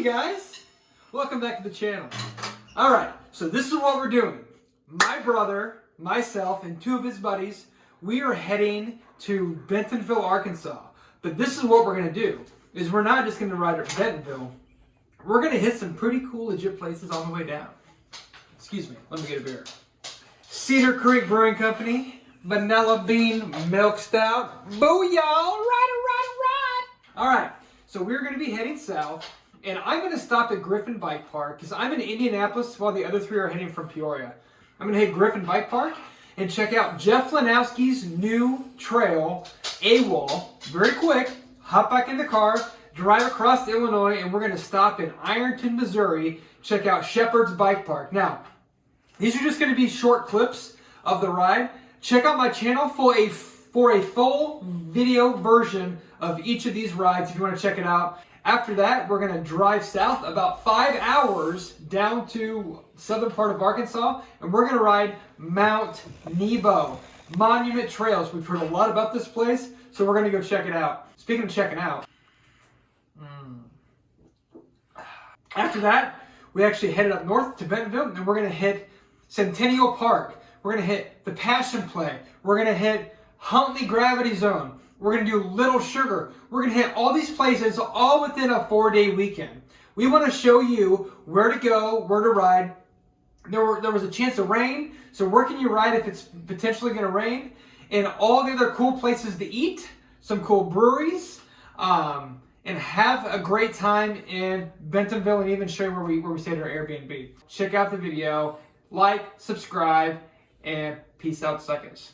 guys, welcome back to the channel. Alright, so this is what we're doing. My brother, myself, and two of his buddies, we are heading to Bentonville, Arkansas. But this is what we're going to do, is we're not just going to ride to Bentonville. We're going to hit some pretty cool legit places on the way down. Excuse me, let me get a beer. Cedar Creek Brewing Company, Vanilla Bean Milk Stout. Booyah! Right. Alright, so we're going to be heading south. And I'm going to stop at Griffin Bike Park because I'm in Indianapolis while the other three are heading from Peoria. I'm going to hit Griffin Bike Park and check out Jeff Lanowski's new trail, AWOL. Very quick, hop back in the car, drive across Illinois, and we're going to stop in Ironton, Missouri, check out Shepards Bike Park. Now, these are just going to be short clips of the ride. Check out my channel for a full video version of each of these rides if you want to check it out. After that, we're going to drive south about 5 hours down to southern part of Arkansas, and we're going to ride Mount Nebo. Monument Trails. We've heard a lot about this place, so we're going to go check it out. Speaking of checking out, after that, we actually headed up north to Bentonville, and we're going to hit Centennial Park. We're going to hit the Passion Play. We're going to hit Huntley Gravity Zone. We're going to do Little Sugar. We're going to hit all these places all within a 4-day weekend. We want to show you where to go, where to ride. There was a chance of rain, so where can you ride if it's potentially going to rain? And all the other cool places to eat, some cool breweries, and have a great time in Bentonville, and even show you where we stayed at our Airbnb. Check out the video, like, subscribe, and peace out, suckers.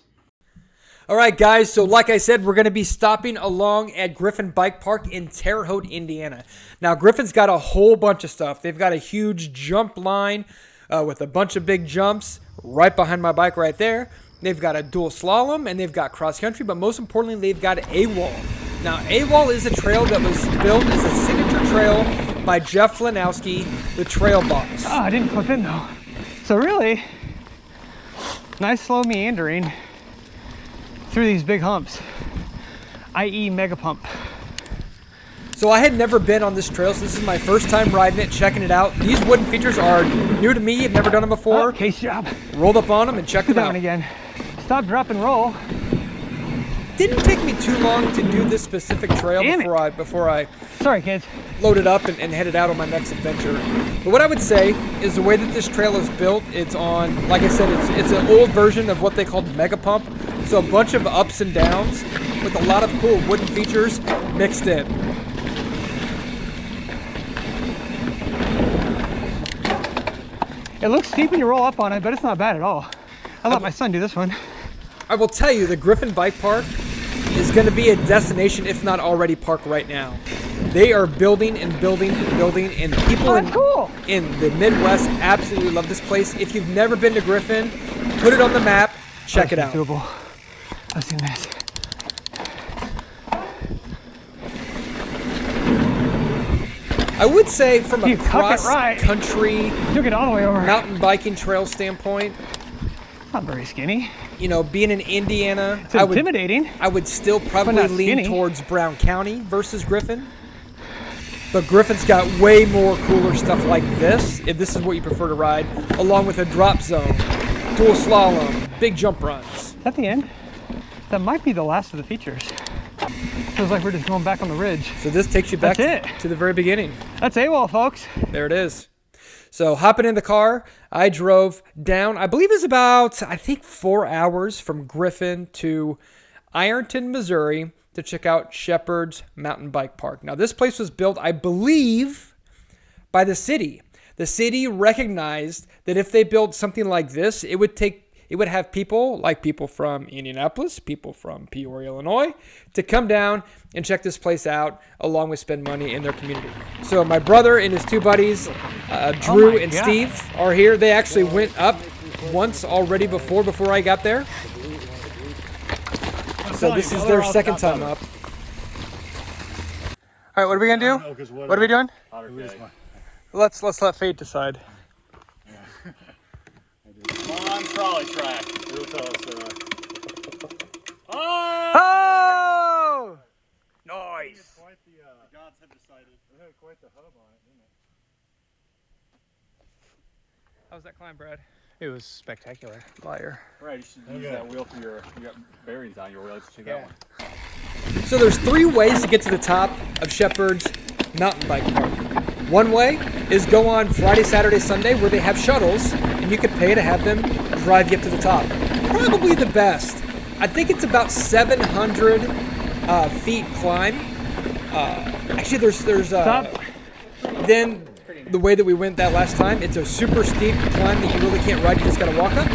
Alright guys, so like I said, we're going to be stopping along at Griffin Bike Park in Terre Haute, Indiana. Now Griffin's got a whole bunch of stuff. They've got a huge jump line with a bunch of big jumps right behind my bike right there. They've got a dual slalom and they've got cross country, but most importantly they've got AWOL. Now AWOL is a trail that was built as a signature trail by Jeff Lanowski, the trail boss. Oh, I didn't clip in though. So really, nice slow meandering through these big humps, i.e. mega pump. So I had never been on this trail, so this is my first time riding it, checking it out. These wooden features are new to me. I've never done them before. Oh, case job. Rolled up on them and checked them out. That one again. Stop, drop, and roll. Didn't take me too long to do this specific trail before I Sorry, kids. Loaded up and headed out on my next adventure. But what I would say is the way that this trail is built, it's on, like I said, it's an old version of what they called mega pump. So a bunch of ups and downs with a lot of cool wooden features mixed in. It looks steep when you roll up on it, but it's not bad at all. I let my son do this one. I will tell you, the Griffin Bike Park is going to be a destination, if not already park right now. They are building and building and building, and people in the Midwest absolutely love this place. If you've never been to Griffin, put it on the map, check it out. Doable. I've seen this. I would say from a cross-country mountain biking trail standpoint, not very skinny. You know, being in Indiana, it's intimidating. I would still probably lean towards Brown County versus Griffin. But Griffin's got way more cooler stuff like this, if this is what you prefer to ride, along with a drop zone, dual slalom, big jump runs. Is that the end? That might be the last of the features. Feels like we're just going back on the ridge. So this takes you back to the very beginning. That's AWOL, folks. There it is. So hopping in the car, I drove down, I believe it's about, 4 hours from Griffin to Ironton, Missouri, to check out Shepards Mountain Bike Park. Now this place was built, I believe, by the city. The city recognized that if they built something like this, it would have people, like people from Indianapolis, people from Peoria, Illinois, to come down and check this place out, along with spend money in their community. So my brother and his two buddies, Drew and Steve, are here. They actually went up once already before I got there. So this is their second time up. All right, what are we gonna do? What are we doing? Let's let fate decide. On trolley track. Oh! Nice. The gods have decided. It had quite the hub on it, didn't it? How's that climb, Brad? It was spectacular. Liar. Right, you should use that wheel for you got bearings on your wheel. Let's check that one. So there's 3 ways to get to the top of Shepards Mountain Bike Park. One way is go on Friday, Saturday, Sunday where they have shuttles and you could pay to have them drive you up to the top. Probably the best. I think it's about 700 feet climb. Actually, there's then the way that we went that last time, it's a super steep climb that you really can't ride. You just got to walk up.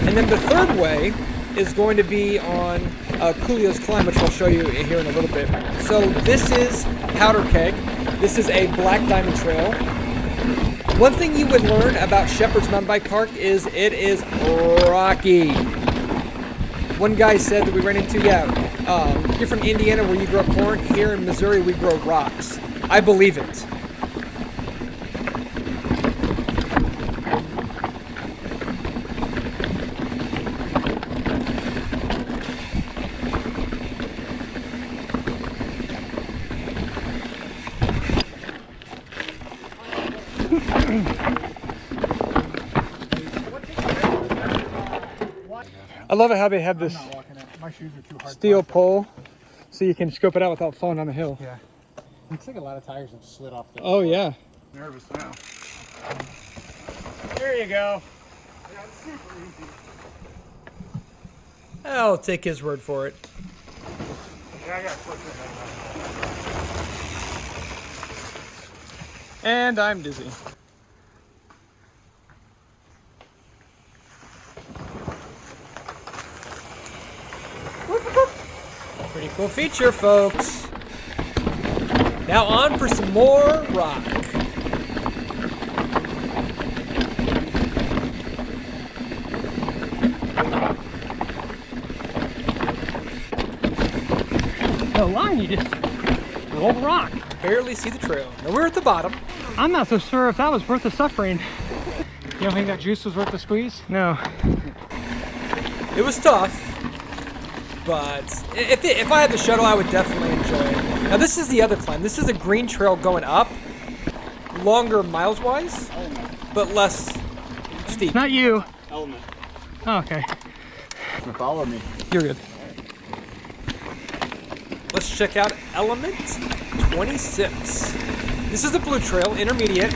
And then the third way is going to be on Coolio's Climb, which I'll show you here in a little bit. So this is Powder Keg. This is a black diamond trail. One thing you would learn about Shepards Mountain Bike Park is it is rocky. One guy said that we ran into, you're from Indiana where you grow corn. Here in Missouri, we grow rocks. I believe it. I love it how they have this My shoes are too hard. steel pole so you can scope it out without falling down the hill. Yeah. Looks like a lot of tires have slid off the. Oh, yeah. Nervous now. There you go. I'll take his word for it. Yeah, I got to And I'm dizzy. Pretty cool feature, folks. Now on for some more rock. The line, you just roll the rock. Barely see the trail. Now we're at the bottom. I'm not so sure if that was worth the suffering. You don't think that juice was worth the squeeze? No. It was tough, but if I had the shuttle, I would definitely enjoy it. Now this is the other climb. This is a green trail going up, longer miles-wise, but less steep. Not you. Element. Oh, okay. Follow me. You're good. Let's check out Element 26. This is a blue trail, intermediate.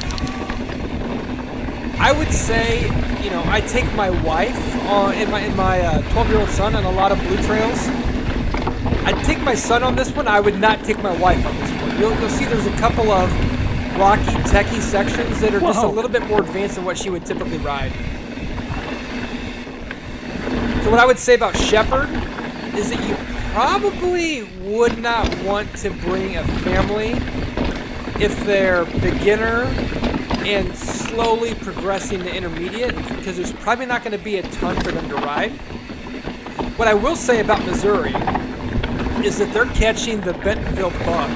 I would say, I take my wife and my 12-year-old son on a lot of blue trails. I'd take my son on this one. I would not take my wife on this one. You'll see there's a couple of rocky, techie sections that are just a little bit more advanced than what she would typically ride. So what I would say about Shepherd is that you probably would not want to bring a family if they're beginner and slowly progressing to intermediate, because there's probably not going to be a ton for them to ride. What I will say about Missouri is that they're catching the Bentonville bug.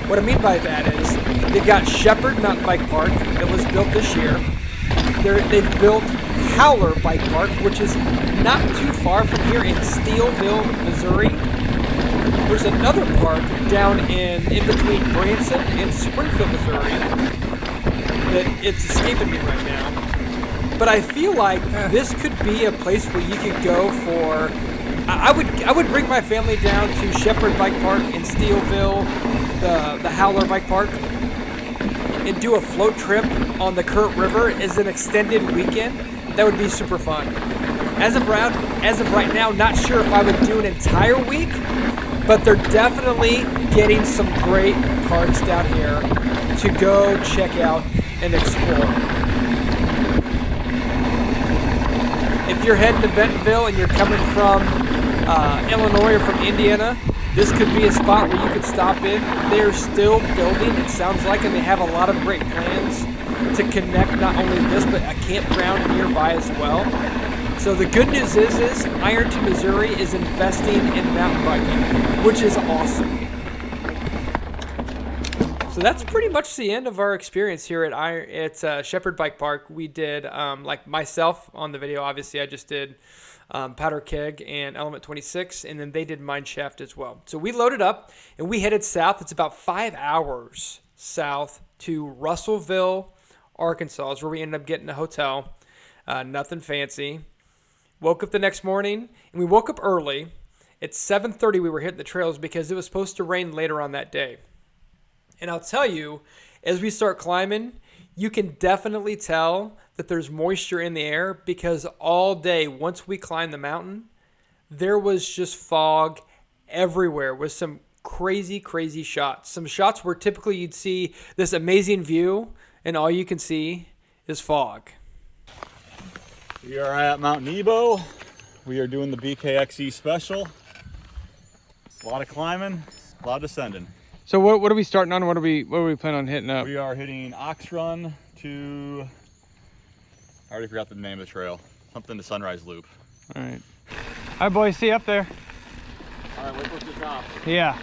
What I mean by that is they've got Shepherd Mountain Bike Park that was built this year. They've built Howler Bike Park, which is not too far from here in Steelville, Missouri. There's another park down in between Branson and Springfield, Missouri, that it's escaping me right now. But I feel like this could be a place where you could go for. I would bring my family down to Shepherd Bike Park in Steelville, the Howler Bike Park, and do a float trip on the Current River as an extended weekend. That would be super fun. As of right now, not sure if I would do an entire week, but they're definitely getting some great parks down here to go check out and explore. If you're heading to Bentonville and you're coming from Illinois or from Indiana, this could be a spot where you could stop in. They're still building, it sounds like, and they have a lot of great plans to connect not only this, but a campground nearby as well. So the good news is Ironton, Missouri is investing in mountain biking, which is awesome. So that's pretty much the end of our experience here at Shepherd Bike Park. We did, like myself on the video, obviously I just did Powder Keg and Element 26, and then they did Mine Shaft as well. So we loaded up and we headed south. It's about 5 hours south to Russellville, Arkansas is where we ended up getting a hotel. Nothing fancy. Woke up the next morning, and we woke up early. At 7:30, we were hitting the trails because it was supposed to rain later on that day. And I'll tell you, as we start climbing, you can definitely tell that there's moisture in the air because all day, once we climbed the mountain, there was just fog everywhere with some crazy, crazy shots. Some shots where typically you'd see this amazing view, and all you can see is fog. We are at Mount Nebo. We are doing the BKXE special. A lot of climbing, a lot of descending. So what are we starting on? What are we planning on hitting up? We are hitting Ox Run to, I already forgot the name of the trail. Something to Sunrise Loop. All right. All right, boys, see you up there. All right, wait till the top. Yeah.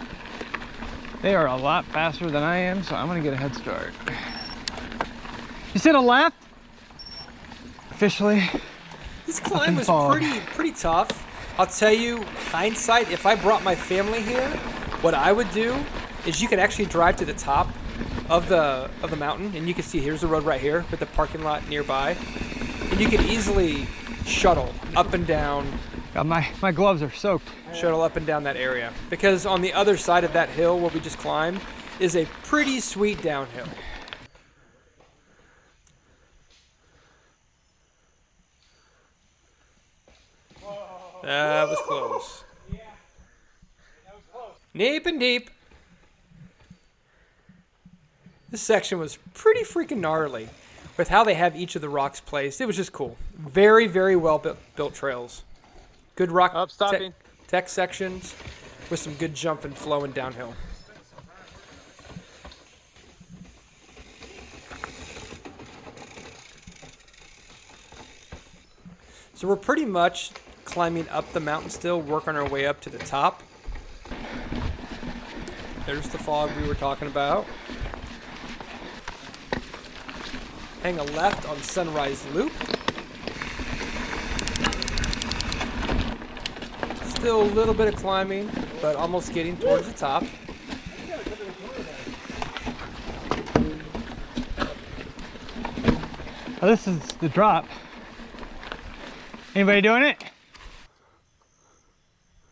They are a lot faster than I am, so I'm gonna get a head start. You said a left? Officially. This climb was pretty tough. I'll tell you, hindsight, if I brought my family here, what I would do is you could actually drive to the top of the mountain, and you can see here's the road right here with the parking lot nearby, and you could easily shuttle up and down. God, my gloves are soaked. Shuttle up and down that area, because on the other side of that hill where we just climbed is a pretty sweet downhill. That was close. Yeah, that was close. Deep and deep. This section was pretty freaking gnarly with how they have each of the rocks placed. It was just cool. Very, very well built trails. Good rock tech sections with some good jumping, flowing downhill. So we're pretty much climbing up the mountain still, working our way up to the top. There's the fog we were talking about. Hang a left on Sunrise Loop. Still a little bit of climbing, but almost getting towards the top. Oh, this is the drop. Anybody doing it?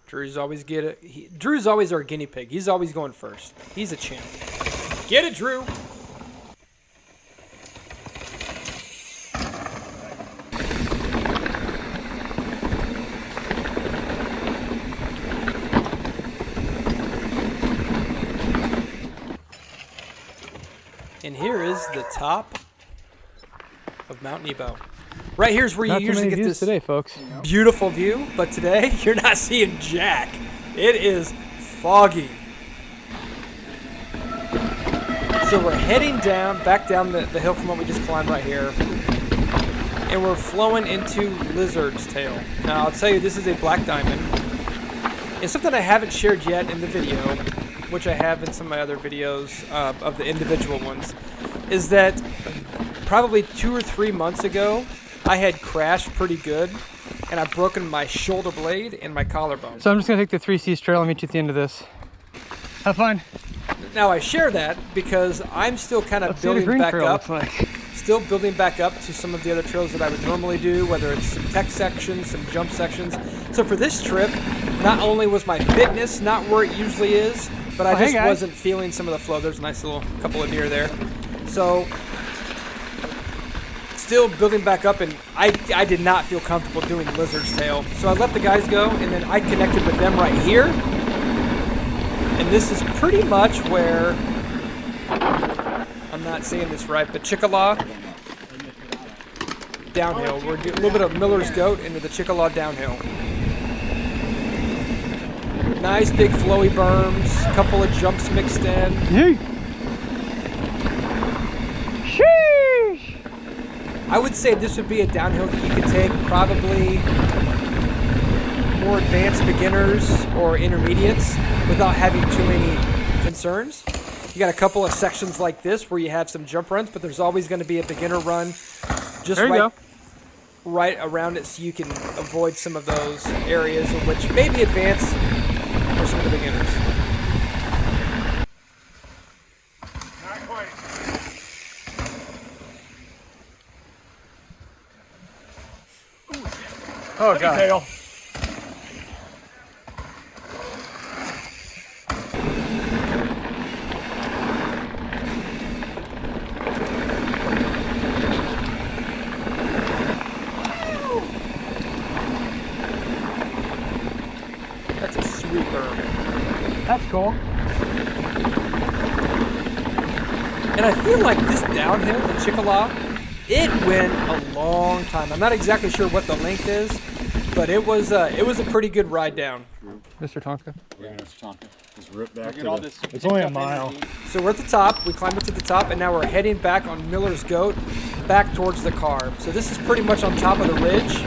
Drew's always our guinea pig. He's always going first. He's a champ. Get it, Drew! And here is the top of Mount Nebo. Right here's where you usually get this today, folks. Beautiful view, but today you're not seeing jack. It is foggy. So we're heading back down the hill from what we just climbed right here, and we're flowing into Lizard's Tail. Now I'll tell you, this is a black diamond. It's something I haven't shared yet in the video, which I have in some of my other videos of the individual ones, is that probably 2 or 3 months ago, I had crashed pretty good, and I've broken my shoulder blade and my collarbone. So I'm just gonna take the 3Cs trail and meet you at the end of this. Have fun. Now I share that because I'm still kind of building back up. Still building back up to some of the other trails that I would normally do, whether it's some tech sections, some jump sections. So for this trip, not only was my fitness not where it usually is, but I just wasn't feeling some of the flow. There's a nice little couple of deer there. So still building back up, and I did not feel comfortable doing Lizard's Tail. So I let the guys go, and then I connected with them right here. And this is pretty much where, I'm not saying this right, but Chickasaw downhill. We're doing a little bit of Miller's Goat into the Chickasaw downhill. Nice big flowy berms, a couple of jumps mixed in. Yay. Sheesh. I would say this would be a downhill that you could take probably more advanced beginners or intermediates without having too many concerns. You got a couple of sections like this where you have some jump runs, but there's always going to be a beginner run just right around it, so you can avoid some of those areas in which may be advanced for some of the beginners. Not quite. Oh, God. Tail. That's a sweet berm. That's cool. And I feel like this downhill in Chickasaw, it went a long time. I'm not exactly sure what the length is, but it was a pretty good ride down. Mr. Tonka. Yeah, Mr. Tonka. Just rip back Get all this. It's only a mile. So we're at the top, we climbed up to the top, and now we're heading back on Miller's Goat, back towards the car. So this is pretty much on top of the ridge.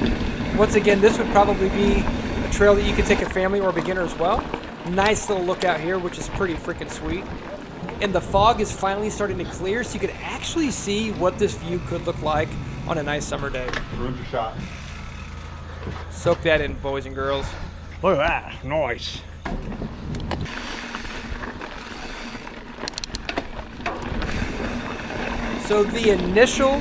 Once again, this would probably be a trail that you could take a family or a beginner as well. Nice little lookout here, which is pretty freaking sweet. And the fog is finally starting to clear, so you could actually see what this view could look like on a nice summer day. Ruined your shot. Soak that in, boys and girls. Look at that. Nice. So the initial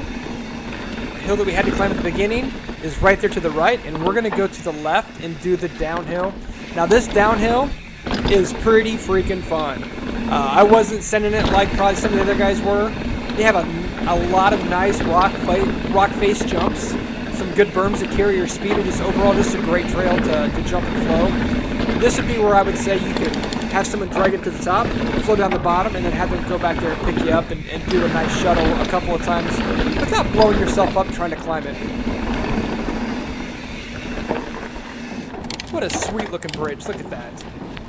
hill that we had to climb at the beginning is right there to the right, and we're gonna go to the left and do the downhill. Now this downhill is pretty freaking fun. I wasn't sending it like probably some of the other guys were. They have a lot of nice rock face jumps, some good berms that carry your speed, and just overall just a great trail to jump and flow. This would be where I would say you could have someone drag it to the top, flow down the bottom, and then have them go back there and pick you up and do a nice shuttle a couple of times without blowing yourself up trying to climb it. What a sweet looking bridge, look at that.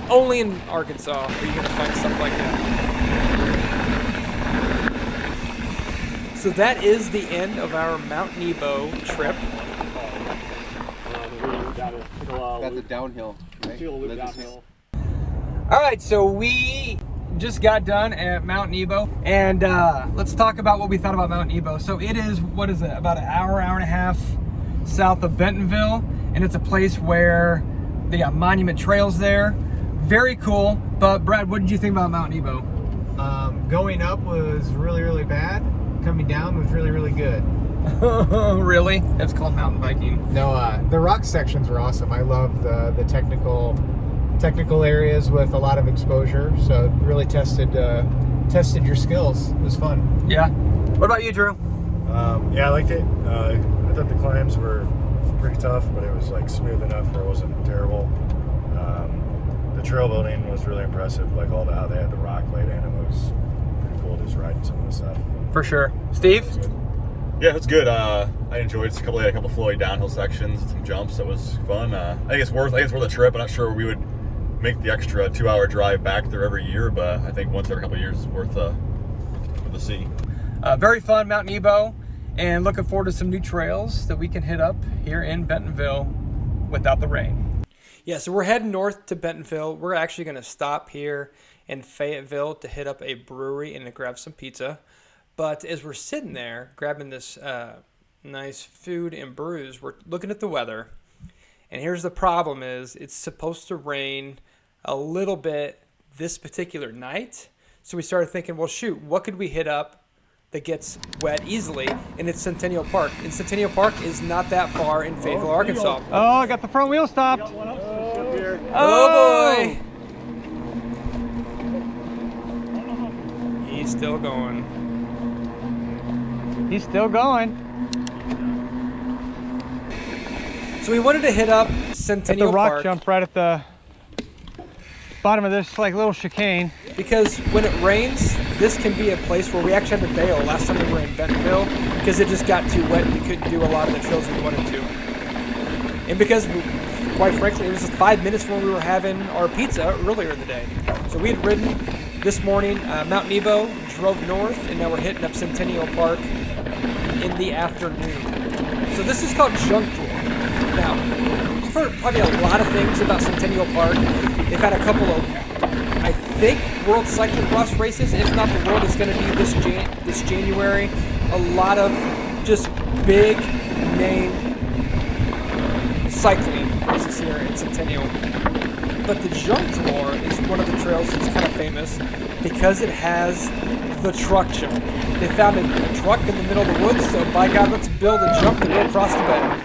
Only in Arkansas are you gonna find stuff like that. So that is the end of our Mount Nebo trip. That's a downhill, right? Downhill. All right, so we just got done at Mount Nebo, and let's talk about what we thought about Mount Nebo. So it is, what is it, about an hour and a half south of Bentonville, and it's a place where they got monument trails there. Very cool. But Brad, what did you think about Mount Nebo? Going up was really, really bad. Coming down was really, really good. Really? That's called mountain biking. No, the rock sections were awesome. I love the technical areas with a lot of exposure. So it really tested your skills. It was fun. Yeah. What about you, Drew? Yeah, I liked it. I thought the climbs were pretty tough, but it was like smooth enough where it wasn't terrible. The trail building was really impressive, like how they had the rock laid in. It was pretty cool just riding some of the stuff. For sure. Steve? Yeah, it's good. I enjoyed it. A couple flowy downhill sections, some jumps. That was fun. I think it's worth the trip. I'm not sure we would make the extra 2-hour drive back there every year, but I think once every couple of years is worth the see. Very fun, Mount Nebo, and looking forward to some new trails that we can hit up here in Bentonville without the rain. Yeah, so we're heading north to Bentonville. We're actually going to stop here in Fayetteville to hit up a brewery and to grab some pizza. But as we're sitting there grabbing this nice food and brews, we're looking at the weather. And here's the problem is it's supposed to rain a little bit this particular night. So we started thinking, well, shoot, what could we hit up that gets wet easily? And it's Centennial Park. And Centennial Park is not that far in Fayetteville, Arkansas. Oh, I got the front wheel stopped. Oh boy! He's still going. He's still going. So we wanted to hit up Got the Centennial rock Park jump right at the bottom of this like little chicane. because when it rains, this can be a place where we actually had to bail last time we were in Bentonville because it just got too wet and we couldn't do a lot of the trails we wanted to. And because, quite frankly, it was 5 minutes from when we were having our pizza earlier in the day. So we had ridden this morning Mount Nebo, drove north, and now we're hitting up Centennial Park in the afternoon. So this is called Junk Drawer. Now, you've heard probably a lot of things about Centennial Park. They've had a couple of, I think, World Cyclocross races. If not the World, it's going to be this January. A lot of just big name cycling races here in Centennial. But the Junk Drawer is one of the trails that's kind of famous because it has the truck jump. They found a truck in the middle of the woods, so by God, let's build a jump to go across the bed.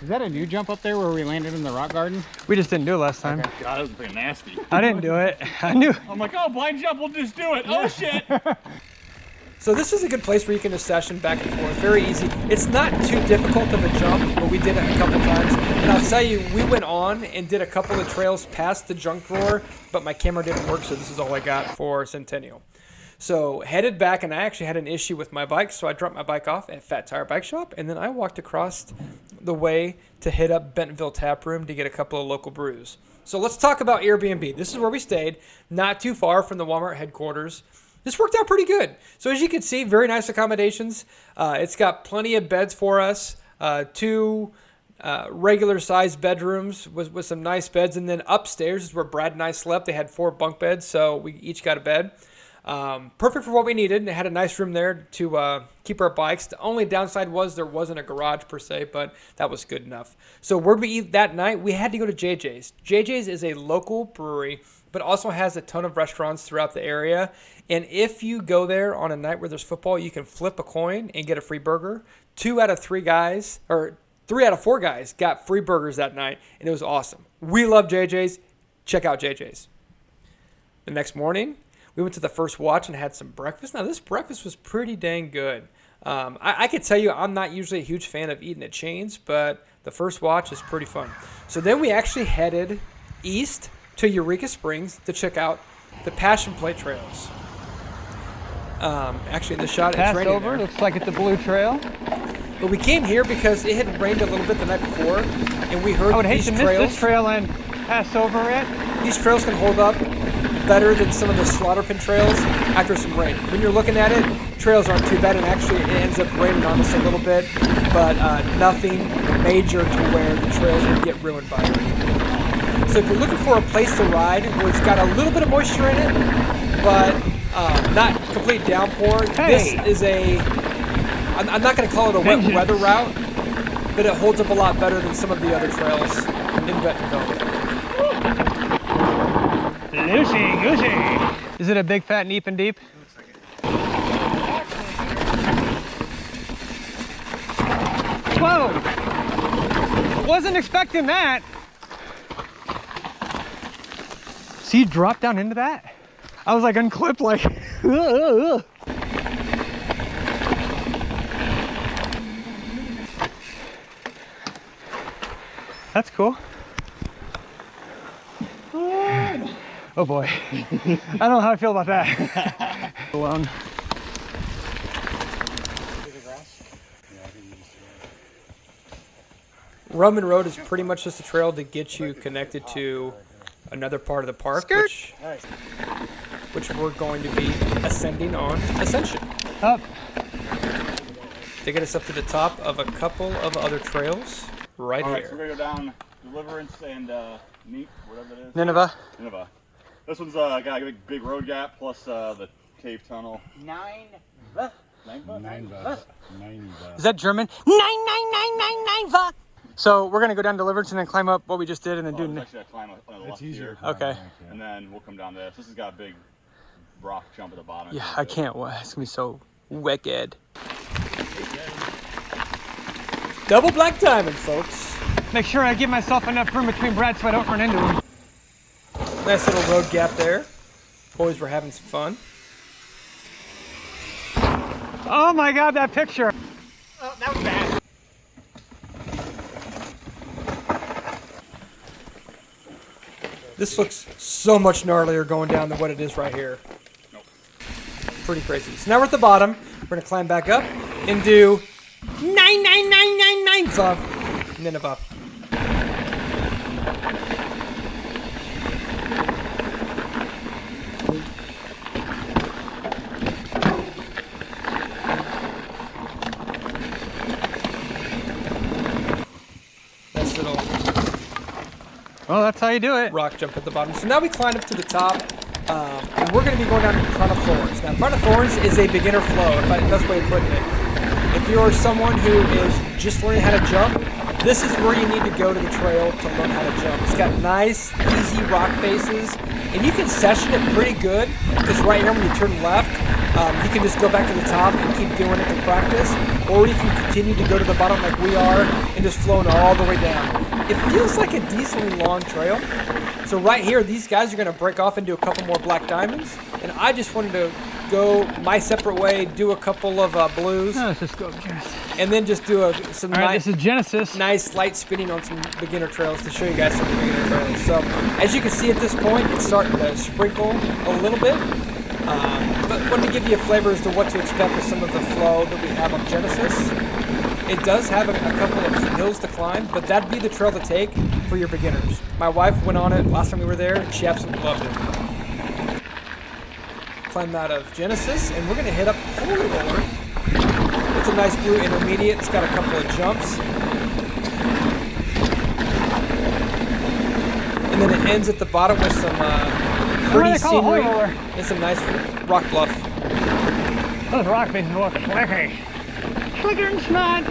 Is that a new jump up there where we landed in the rock garden? We just didn't do it last time. Okay. God, that was pretty nasty. I didn't do it. I knew. I'm like, oh, blind jump, we'll just do it. Oh, shit. So this is a good place where you can just session back and forth. Very easy. It's not too difficult of a jump, but we did it a couple times. And I'll tell you, we went on and did a couple of trails past the junk drawer, but my camera didn't work, so this is all I got for Centennial. So headed back, and I actually had an issue with my bike, so I dropped my bike off at Fat Tire Bike Shop, and then I walked across the way to hit up Bentonville Tap Room to get a couple of local brews. So let's talk about Airbnb. This is where we stayed, not too far from the Walmart headquarters. This worked out pretty good. So as you can see, very nice accommodations. It's got plenty of beds for us, 2 regular sized bedrooms with some nice beds. And then upstairs is where Brad and I slept. They had 4 bunk beds, so we each got a bed. Perfect for what we needed. It had a nice room there to keep our bikes. The only downside was there wasn't a garage per se, but that was good enough. So where'd we eat that night? We had to go to JJ's. JJ's is a local brewery, but also has a ton of restaurants throughout the area. And if you go there on a night where there's football, you can flip a coin and get a free burger. 2 out of 3 guys, or 3 out of 4 guys got free burgers that night, and it was awesome. We love JJ's. Check out JJ's. The next morning, we went to the First Watch and had some breakfast. Now, this breakfast was pretty dang good. I could tell you I'm not usually a huge fan of eating at chains, but the First Watch is pretty fun. So then we actually headed east to Eureka Springs to check out the Passion Play trails. Actually, in the shot, it's raining Passover, there. looks like it's the Blue Trail. But we came here because it had rained a little bit the night before, and we heard I would hate these to miss trails. this trail and pass over it. These trails can hold up better than some of the slaughter pin trails after some rain. When you're looking at it, trails aren't too bad, and actually it ends up raining on us a little bit, but nothing major to where the trails would get ruined by it. So if you're looking for a place to ride where it's got a little bit of moisture in it, but not complete downpour, Hey. this is I'm not going to call it a wet weather route, but it holds up a lot better than some of the other trails in Bentonville. Lucy, Goosey. Is it a big fat neep and deep? Whoa! Wasn't expecting that. So you dropped down into that? I was like unclipped, like. That's cool. Oh boy. I don't know how I feel about that. Alone. Roman Road is pretty much just a trail to get you connected to another part of the park, which we're going to be ascending on Ascension. Up. To get us up to the top of a couple of other trails right All right, here. so we're going to go down Deliverance and Neat, whatever it is. Nineveh. Nineveh. This one's got a big road gap plus the cave tunnel. 9. Is that German? 99999. So we're gonna go down Deliverance and then climb up what we just did and then There's do. actually a climb up on the left here. Okay. And then we'll come down this. This has got a big rock jump at the bottom. Yeah, I can't wait. It's gonna be so wicked. Double black diamond, folks. Make sure I give myself enough room between Brad so I don't run into him. Nice little road gap there. Boys were having some fun. Oh my God, that picture. Oh, that was bad. This looks so much gnarlier going down than what it is right here. Nope. Pretty crazy. So now we're at the bottom. We're gonna climb back up and do 99999 Nineveh. Nice little Well, that's how you do it. rock jump at the bottom. So now we climb up to the top, and we're going to be going down to Crown of Thorns. Now, Crown of Thorns is a beginner flow, if that's the best way of putting it. If you're someone who is just learning how to jump, this is where you need to go to the trail to learn how to jump. It's got nice, easy rock faces, and you can session it pretty good, because right here when you turn left, You can just go back to the top and keep doing it to practice, or you can continue to go to the bottom like we are and just float all the way down. It feels like a decently long trail. So right here, these guys are going to break off and do a couple more black diamonds, and I just wanted to go my separate way, do a couple of blues, No, let's just go Genesis. and then just do some All right, this is Genesis. nice light spinning on some beginner trails to show you guys some beginner trails. So as you can see at this point, it's starting to sprinkle a little bit. But wanted to give you a flavor as to what to expect with some of the flow that we have on Genesis. It does have a couple of hills to climb, but that'd be the trail to take for your beginners. My wife went on it last time we were there, and she absolutely loved it. Climb out of Genesis, and we're going to hit up Holy Roller. It's a nice blue intermediate. It's got a couple of jumps. And then it ends at the bottom with some pretty scenery and some nice rock bluff. Those rock faces look slicky. Slicker and snot.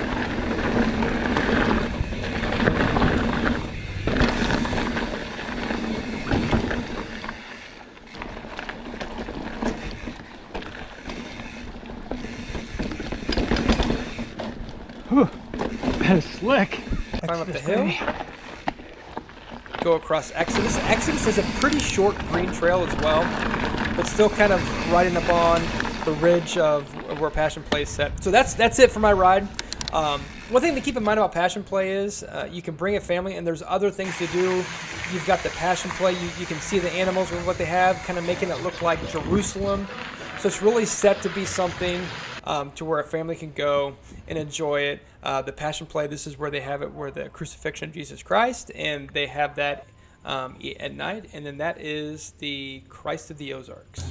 Whew, that is slick. Climb up the hill. Go across Exodus. Exodus is a pretty short green trail as well, but still kind of riding up on the ridge of where Passion Play is set. So that's it for my ride. One thing to keep in mind about Passion Play is you can bring a family, and there's other things to do. You've got the Passion Play. You can see the animals with what they have, kind of making it look like Jerusalem. So it's really set to be something to where a family can go and enjoy it. The Passion Play, this is where they have it, where the crucifixion of Jesus Christ, and they have that at night. And then that is the Christ of the Ozarks.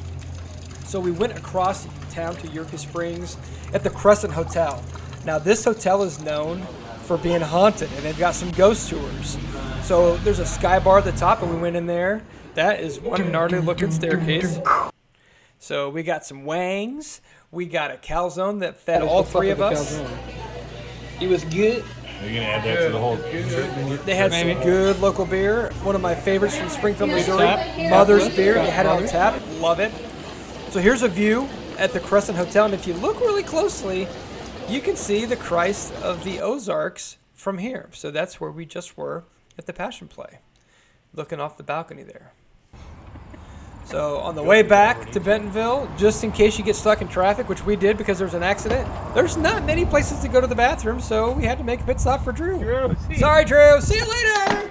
So we went across town to Eureka Springs at the Crescent Hotel. Now this hotel is known for being haunted, and they've got some ghost tours. So there's a sky bar at the top, and we went in there. That is one gnarly looking staircase. So we got some wangs. We got a calzone that fed all three of us. It was good. Are you gonna add that to the whole? They had some good local beer. One of my favorites from Springfield, Missouri, Mother's Beer. They had it on tap. Love it. So here's a view at the Crescent Hotel, and if you look really closely, you can see the Christ of the Ozarks from here. So that's where we just were at the Passion Play, looking off the balcony there. So on the way back to Bentonville, just in case you get stuck in traffic, which we did because there was an accident, there's not many places to go to the bathroom, so we had to make a pit stop for Drew. Sorry, Drew. See you later.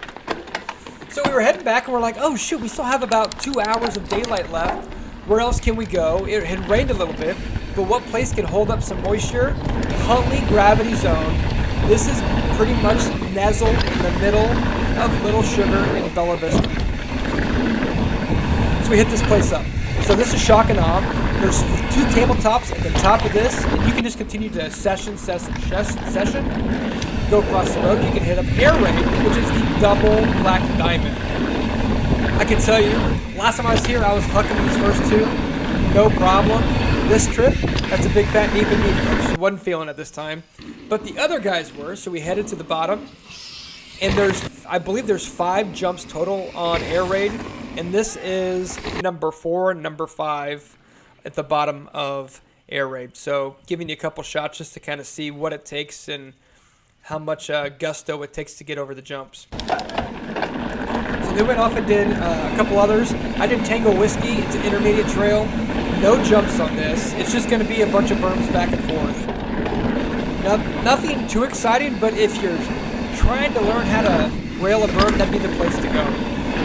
So we were heading back, and we're like, oh, shoot, we still have about 2 hours of daylight left. Where else can we go? It had rained a little bit, but what place can hold up some moisture? Huntley Gravity Zone. This is pretty much nestled in the middle of Little Sugar and Bella Vista. So we hit this place up. So this is shock and awe. There's 2 tabletops at the top of this, and you can just continue to session. Go across the road. You can hit up Air Raid, which is the double black diamond. I can tell you, last time I was here, I was hucking these first 2, no problem. This trip, that's a big fat deep in me. I just wasn't feeling it this time. But the other guys were, so we headed to the bottom. And I believe there's 5 jumps total on Air Raid. And this is number 4 and number 5 at the bottom of Air Raid. So giving you a couple shots just to kind of see what it takes and how much gusto it takes to get over the jumps. So they went off and did a couple others. I did Tango Whiskey. It's an intermediate trail. No jumps on this. It's just going to be a bunch of berms back and forth. Now, nothing too exciting, but if you're trying to learn how to rail a berm, that'd be the place to go.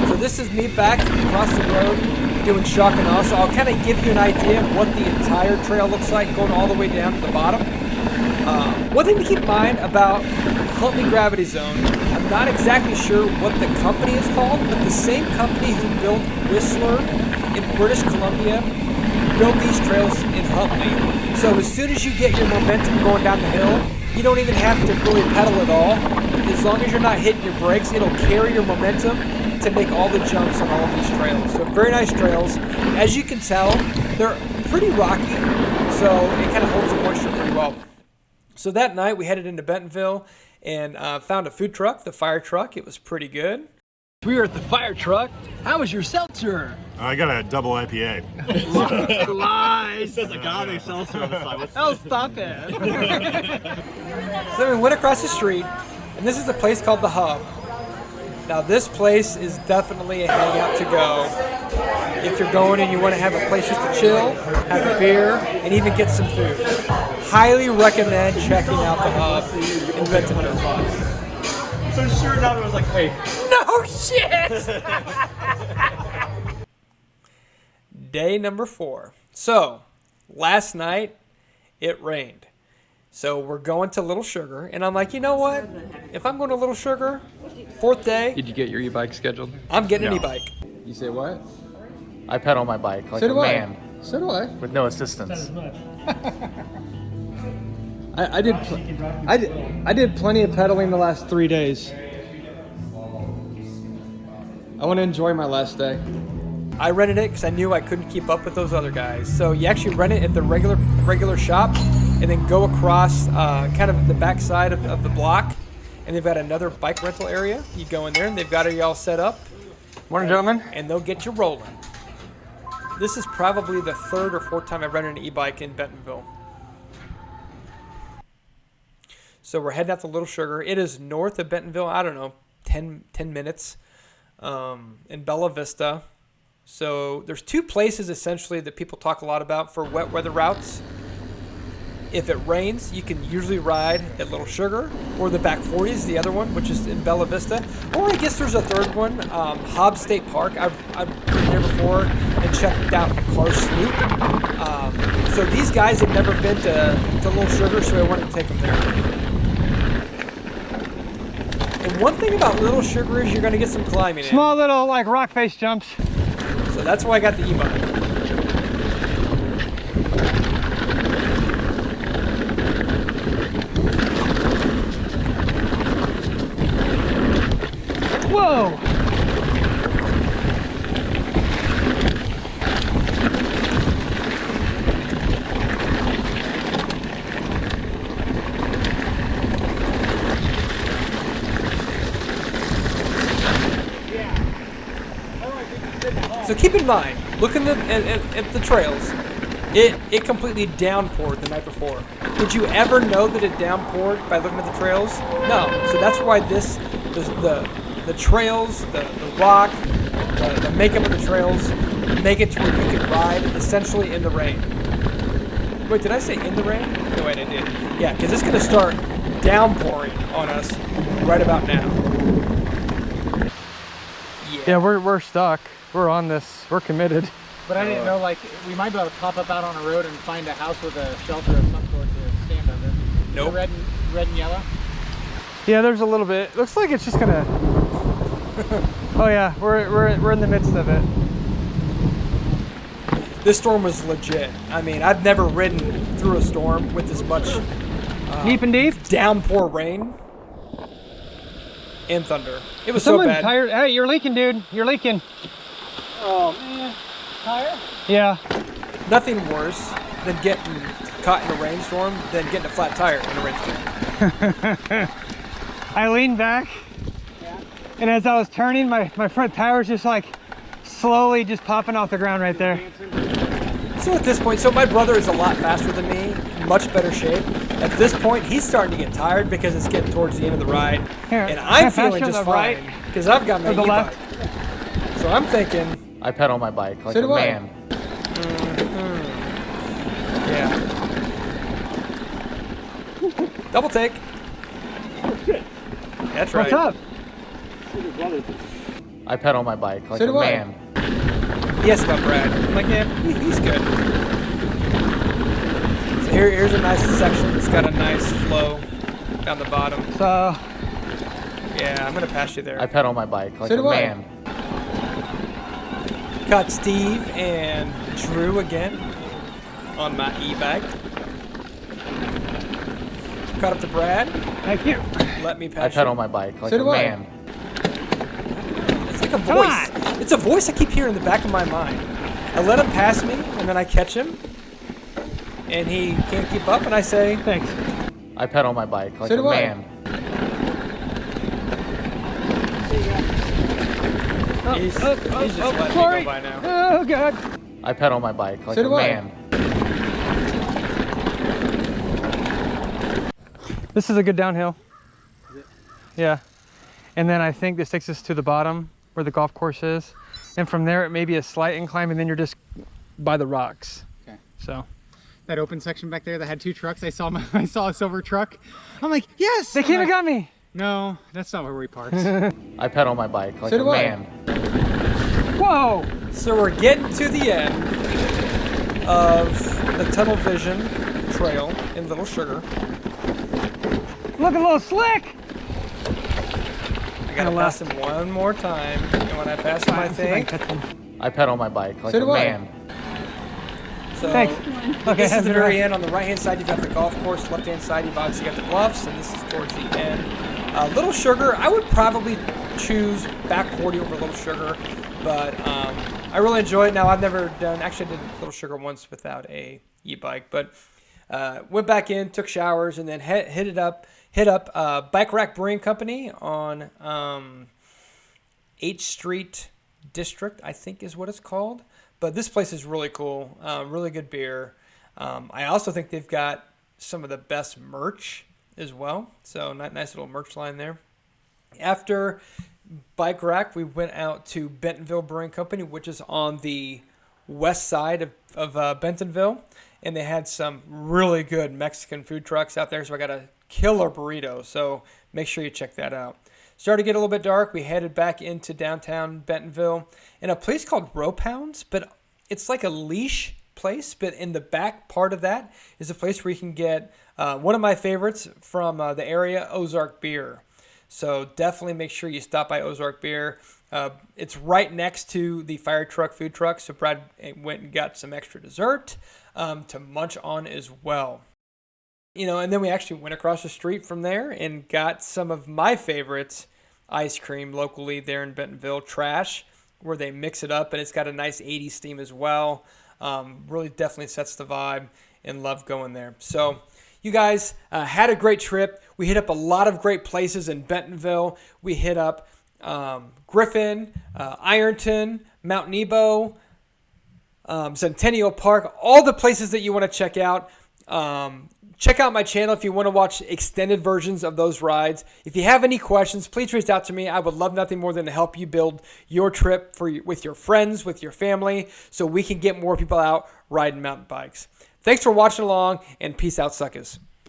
So this is me back across the road doing shock and awe. So I'll kind of give you an idea of what the entire trail looks like going all the way down to the bottom. One thing to keep in mind about Huntley Gravity Zone, I'm not exactly sure what the company is called, but the same company who built Whistler in British Columbia built these trails in Huntley. So as soon as you get your momentum going down the hill, you don't even have to really pedal at all. As long as you're not hitting your brakes, it'll carry your momentum to make all the jumps on all of these trails. So very nice trails. As you can tell, they're pretty rocky, so it kind of holds the moisture pretty well. So that night we headed into Bentonville and found a food truck, the fire truck. It was pretty good. We are at the fire truck. How was your seltzer? I got a double IPA. Lies. There's a agave seltzer on the side. Oh, stop it. So we went across the street, and this is a place called The Hub. Now this place is definitely a hangout to go. If you're going and you want to have a place just to chill, have a beer, and even get some food. Highly recommend checking out The Hub in Bentonville. So sure enough, it was like, hey. No shit! Day number 4. So, last night, it rained. So we're going to Little Sugar, and I'm like, you know what? If I'm going to Little Sugar, 4th day, Did you get your e-bike scheduled? I'm getting an e-bike. You say what? I pedal my bike like So a do I. man So do I. with no assistance. I did plenty of pedaling the last 3 days. I want to enjoy my last day. I rented it because I knew I couldn't keep up with those other guys. So you actually rent it at the regular shop, and then go across kind of the back side of the block, and they've got another bike rental area. You go in there, and they've got it all set up. Morning, gentlemen. And they'll get you rolling. This is probably the 3rd or 4th time I've rented an e-bike in Bentonville. So we're heading out to Little Sugar. It is north of Bentonville, I don't know, 10 minutes, in Bella Vista. So there's 2 places essentially that people talk a lot about for wet weather routes. If it rains, you can usually ride at Little Sugar, or the back 40 is the other one, which is in Bella Vista. Or I guess there's a 3rd one, Hobbs State Park. I've been there before and checked out Car Sloop. So these guys have never been to Little Sugar, so I wanted to take them there. And one thing about Little Sugar is you're going to get some climbing in. Small little like rock face jumps. So that's why I got the e-bike. Whoa! So keep in mind, looking at the trails, it completely downpoured the night before. Did you ever know that it downpoured by looking at the trails? No. So that's why the trails, the rock, the makeup of the trails make it to where you can ride essentially in the rain. Wait, did I say in the rain? No, wait, I did. Yeah, because it's going to start downpouring on us right about now. Yeah, we're stuck. We're on this. We're committed. But I didn't know, like, we might be able to pop up out on a road and find a house with a shelter of some sort to stand under. Nope. Red and yellow? Yeah, there's a little bit. Looks like it's just gonna. Oh yeah, we're in the midst of it. This storm was legit. I mean, I've never ridden through a storm with as much Deep and deep. downpour rain and thunder. It was so Someone bad. tired. Hey, you're leaking, dude. You're leaking. Oh, man. Tire? Yeah. Nothing worse than getting caught in a rainstorm than getting a flat tire in a rainstorm. I leaned back, and as I was turning, my front tire was just like slowly just popping off the ground right there. So at this point, so my brother is a lot faster than me, much better shape. At this point, he's starting to get tired because it's getting towards the end of the ride. Here, And I'm can I feeling pass you just on the right fine because I've got my or the e-bike. left? So I'm thinking, I pedal my bike like So a do I. man. yeah. Double take. That's right. What's up? I pedal my bike like So a do I. man. He asked about Brad. I'm like, yeah, he's good. So here's a nice section. It's got a nice flow down the bottom. So Yeah, I'm gonna pass you there. I pedal my bike like So a do I. man. Caught Steve and Drew again on my e-bike. Caught up to Brad. thank you. Let me I pass pedal you. my bike like So a do I. man. It's like a Come voice. It's a voice I keep hearing in the back of my mind. I let him pass me, and then I catch him, and he can't keep up, and I say, Thanks. I pedal my bike like So a do I. man. He's just letting me sorry. go by now. Oh, God. I pedal my bike like So a do I. man. This is a good downhill. Yeah. And then I think this takes us to the bottom where the golf course is. And from there, it may be a slight incline, and then you're just by the rocks. Okay. So That open section back there that had 2 trucks, I saw a silver truck. I'm like, yes! they came and got me. No, that's not where we parked. I pedal my bike like So a do I. man. Whoa. So we're getting to the end of the Tunnel Vision Trail in Little Sugar. Look, a little slick. I gotta pass him one more time, and when I pass him, I think. I pedal my bike like So a do I. man. So Thanks. Okay, this is have the a good very ride. end. On the right-hand side, you've got the golf course. Left-hand side, you've obviously got the bluffs, and this is towards the end. Little Sugar, I would probably choose back 40 over Little Sugar, but I really enjoy it. Now, I've never done, actually I did Little Sugar once without a e-bike, but went back in, took showers, and then hit up Bike Rack Brewing Company on 8th Street District, I think is what it's called. But this place is really cool, really good beer. I also think they've got some of the best merch as well. So nice little merch line there. After Bike Rack, we went out to Bentonville Brewing Company, which is on the west side of Bentonville. And they had some really good Mexican food trucks out there. So I got a killer burrito. So make sure you check that out. Started to get a little bit dark. We headed back into downtown Bentonville in a place called Rope Hounds, but it's like a leash place. But in the back part of that is a place where you can get one of my favorites from the area, Ozark Beer. So definitely make sure you stop by Ozark Beer. It's right next to the fire truck food truck. So Brad went and got some extra dessert to munch on as well. You know, and then we actually went across the street from there and got some of my favorites ice cream locally there in Bentonville, Trash, where they mix it up, and it's got a nice 80s theme as well. Really definitely sets the vibe, and love going there. So you guys had a great trip. We hit up a lot of great places in Bentonville. We hit up Griffin, Ironton, Mount Nebo, Centennial Park, all the places that you want to check out. Check out my channel if you want to watch extended versions of those rides. If you have any questions, please reach out to me. I would love nothing more than to help you build your trip with your friends, with your family, so we can get more people out riding mountain bikes. Thanks for watching along, and peace out, suckers.